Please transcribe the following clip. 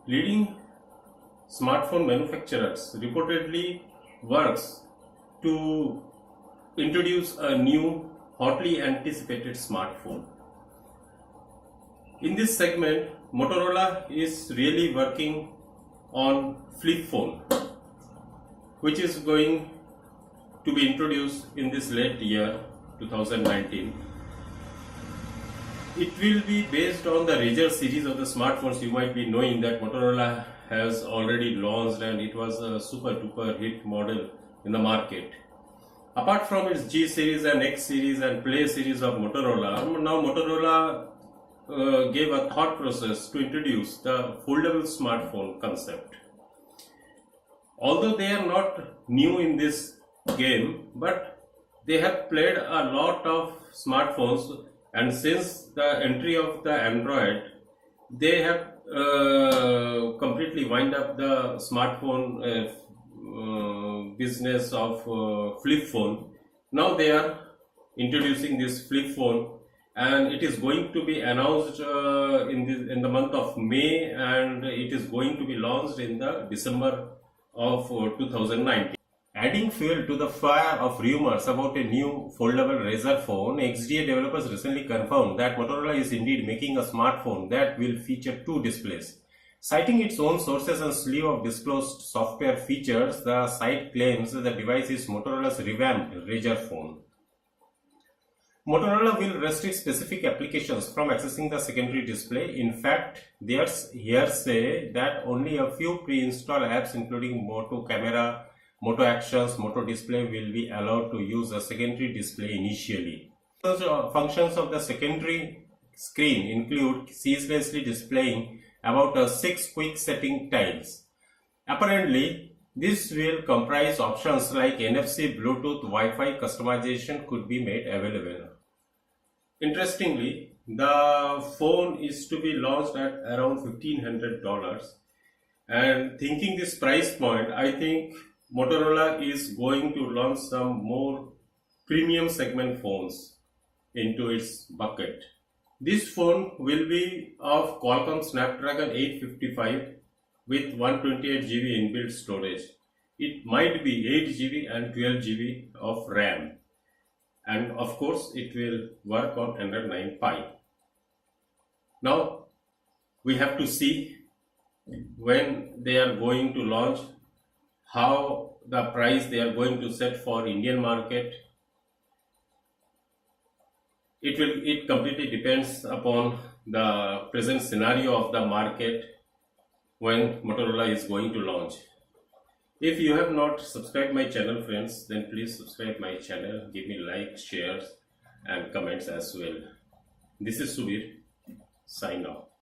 leading smartphone manufacturers reportedly works to introduce a new hotly anticipated smartphone. In this segment, Motorola is really working on flip phone, which is going to be introduced in this late year 2019. It will be based on the RAZR series of the smartphones. You might be knowing that Motorola has already launched and it was a super duper hit model in the market. Apart from its G series and X series and Play series of Motorola, now Motorola gave a thought process to introduce the foldable smartphone concept. Although they are not new in this game, but they have played a lot of smartphones, and since the entry of the Android, they have completely wind up the smartphone business of flip phone. Now they are introducing this flip phone, and it is going to be announced in the month of May, and it is going to be launched in the December of 2019. Adding fuel to the fire of rumors about a new foldable RAZR phone, XDA developers recently confirmed that Motorola is indeed making a smartphone that will feature two displays. Citing its own sources and slew of disclosed software features, the site claims that the device is Motorola's revamped RAZR phone. Motorola will restrict specific applications from accessing the secondary display. In fact, there's hearsay that only a few pre-installed apps including Moto Camera, Moto Actions, Moto Display will be allowed to use a secondary display initially. Functions of the secondary screen include ceaselessly displaying about 6 quick setting tiles. Apparently, this will comprise options like NFC, Bluetooth, Wi-Fi customization could be made available. Interestingly, the phone is to be launched at around $1,500, and thinking this price point, I think Motorola is going to launch some more premium segment phones into its bucket. This phone will be of Qualcomm Snapdragon 855 with 128 GB inbuilt storage. It might be 8 GB and 12 GB of RAM, and of course it will work on Android 9 Pie. Now we have to see when they are going to launch, how the price they are going to set for Indian market. It completely depends upon the present scenario of the market when Motorola is going to launch. If you have not subscribed my channel, friends, then please subscribe my channel, give me likes, shares and comments as well. This is Subir, sign off.